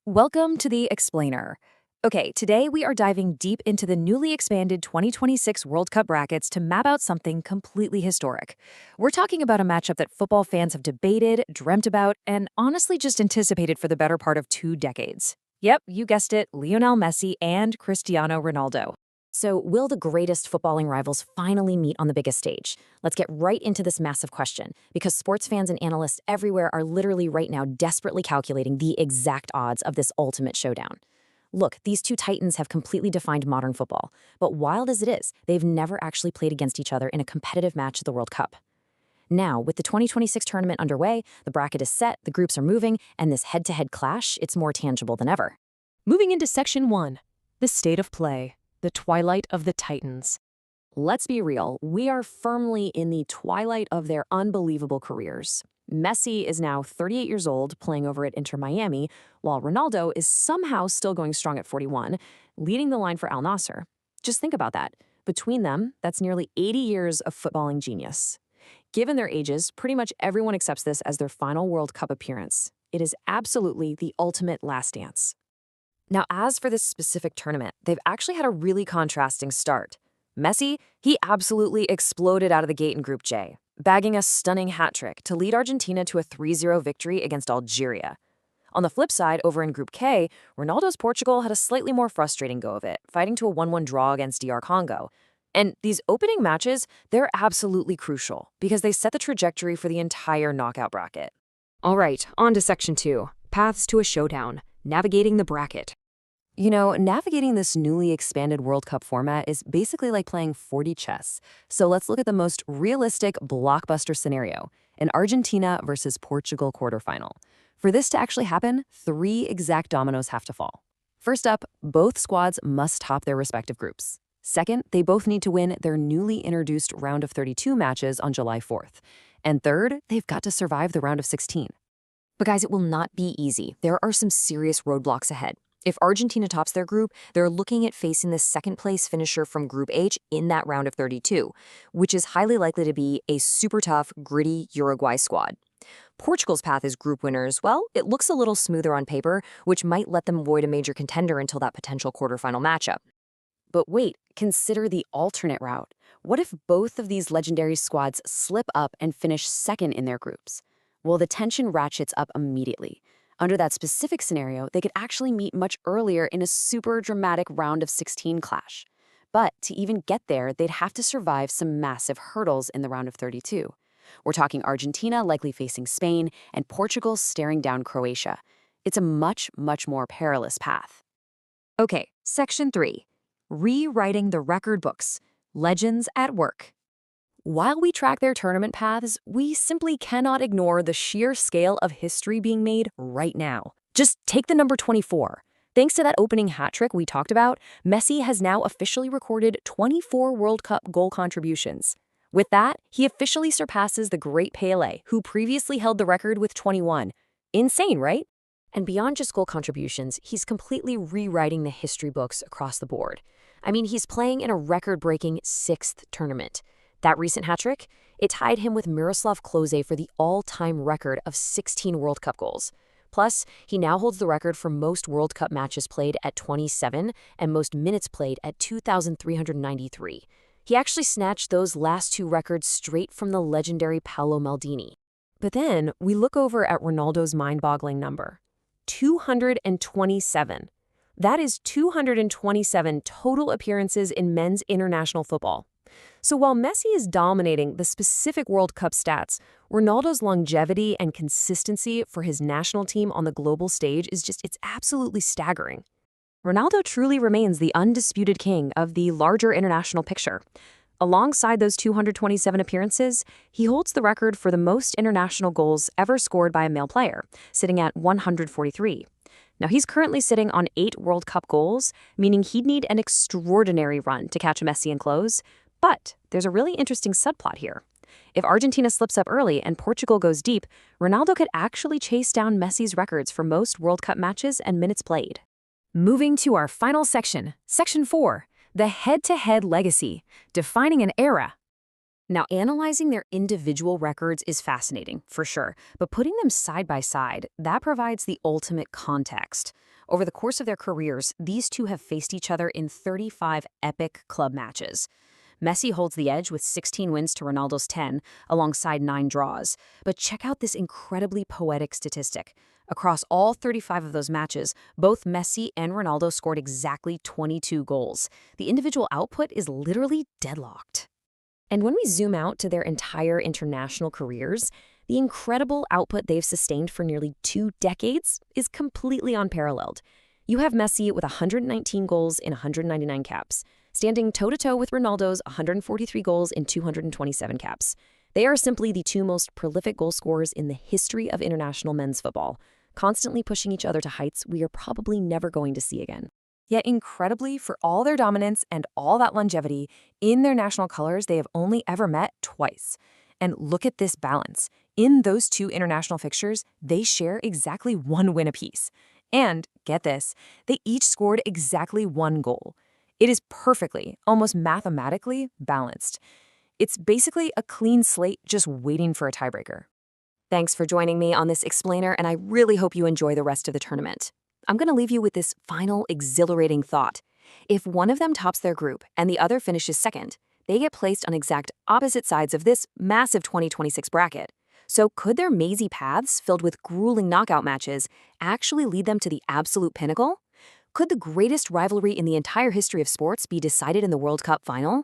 Welcome to the Explainer. Okay, today we are diving deep into the newly expanded 2026 World Cup brackets to map out something completely historic. We're talking about a matchup that football fans have debated, dreamt about, and honestly just anticipated for the better part of 2 decades. Yep, you guessed it, Lionel Messi and Cristiano Ronaldo. So, will the greatest footballing rivals finally meet on the biggest stage? Let's get right into this massive question, because sports fans and analysts everywhere are literally right now desperately calculating the exact odds of this ultimate showdown. Look, these two titans have completely defined modern football, but wild as it is, they've never actually played against each other in a competitive match at the World Cup. Now, with the 2026 tournament underway, the bracket is set, the groups are moving, and this head-to-head clash, it's more tangible than ever. Moving into Section 1, the state of play, the twilight of the Titans. Let's be real, we are firmly in the twilight of their unbelievable careers. Messi is now 38 years old, playing over at Inter Miami, while Ronaldo is somehow still going strong at 41, leading the line for Al Nassr. Just think about that. Between them, that's nearly 80 years of footballing genius. Given their ages, pretty much everyone accepts this as their final World Cup appearance. It is absolutely the ultimate last dance. Now, as for this specific tournament, they've actually had a really contrasting start. Messi, he absolutely exploded out of the gate in Group J, bagging a stunning hat trick to lead Argentina to a 3-0 victory against Algeria. On the flip side, over in Group K, Ronaldo's Portugal had a slightly more frustrating go of it, fighting to a 1-1 draw against DR Congo. And these opening matches, they're absolutely crucial because they set the trajectory for the entire knockout bracket. All right, on to Section 2, paths to a showdown, navigating the bracket. You know, navigating this newly expanded World Cup format is basically like playing 4D chess. So let's look at the most realistic blockbuster scenario, an Argentina versus Portugal quarterfinal. For this to actually happen, 3 exact dominoes have to fall. First up, both squads must top their respective groups. Second, they both need to win their newly introduced round of 32 matches on July 4th. And third, they've got to survive the round of 16. But guys, it will not be easy. There are some serious roadblocks ahead. If Argentina tops their group, they're looking at facing the second-place finisher from Group H in that round of 32, which is highly likely to be a super tough, gritty Uruguay squad. Portugal's path as group winners, well, it looks a little smoother on paper, which might let them avoid a major contender until that potential quarterfinal matchup. But wait, consider the alternate route. What if both of these legendary squads slip up and finish second in their groups? Well, the tension ratchets up immediately. Under that specific scenario, they could actually meet much earlier in a super dramatic round of 16 clash. But to even get there, they'd have to survive some massive hurdles in the round of 32. We're talking Argentina likely facing Spain and Portugal staring down Croatia. It's a much, much more perilous path. Okay, Section 3. Rewriting the record books. Legends at work. While we track their tournament paths, we simply cannot ignore the sheer scale of history being made right now. Just take the number 24. Thanks to that opening hat trick we talked about, Messi has now officially recorded 24 World Cup goal contributions. With that, he officially surpasses the great Pelé, who previously held the record with 21. Insane, right? And beyond just goal contributions, he's completely rewriting the history books across the board. I mean, he's playing in a record-breaking 6th tournament. That recent hat trick, it tied him with Miroslav Klose for the all-time record of 16 World Cup goals. Plus, he now holds the record for most World Cup matches played at 27 and most minutes played at 2,393. He actually snatched those last 2 records straight from the legendary Paolo Maldini. But then, we look over at Ronaldo's mind-boggling number. 227. That is 227 total appearances in men's international football. So while Messi is dominating the specific World Cup stats, Ronaldo's longevity and consistency for his national team on the global stage it's absolutely staggering. Ronaldo truly remains the undisputed king of the larger international picture. Alongside those 227 appearances, he holds the record for the most international goals ever scored by a male player, sitting at 143. Now, he's currently sitting on 8 World Cup goals, meaning he'd need an extraordinary run to catch Messi and close. But there's a really interesting subplot here. If Argentina slips up early and Portugal goes deep, Ronaldo could actually chase down Messi's records for most World Cup matches and minutes played. Moving to our final section, Section 4, the head-to-head legacy, defining an era. Now, analyzing their individual records is fascinating, for sure, but putting them side by side, that provides the ultimate context. Over the course of their careers, these two have faced each other in 35 epic club matches. Messi holds the edge with 16 wins to Ronaldo's 10, alongside 9 draws. But check out this incredibly poetic statistic. Across all 35 of those matches, both Messi and Ronaldo scored exactly 22 goals. The individual output is literally deadlocked. And when we zoom out to their entire international careers, the incredible output they've sustained for nearly 2 decades is completely unparalleled. You have Messi with 119 goals in 199 caps, standing toe-to-toe with Ronaldo's 143 goals in 227 caps. They are simply the two most prolific goal scorers in the history of international men's football, constantly pushing each other to heights we are probably never going to see again. Yet incredibly, for all their dominance and all that longevity, in their national colors they have only ever met twice. And look at this balance. In those two international fixtures, they share exactly 1 win apiece. And, get this, they each scored exactly 1 goal. It is perfectly, almost mathematically, balanced. It's basically a clean slate just waiting for a tiebreaker. Thanks for joining me on this explainer, and I really hope you enjoy the rest of the tournament. I'm going to leave you with this final exhilarating thought. If one of them tops their group and the other finishes second, they get placed on exact opposite sides of this massive 2026 bracket. So could their mazy paths, filled with grueling knockout matches, actually lead them to the absolute pinnacle? Could the greatest rivalry in the entire history of sports be decided in the World Cup final?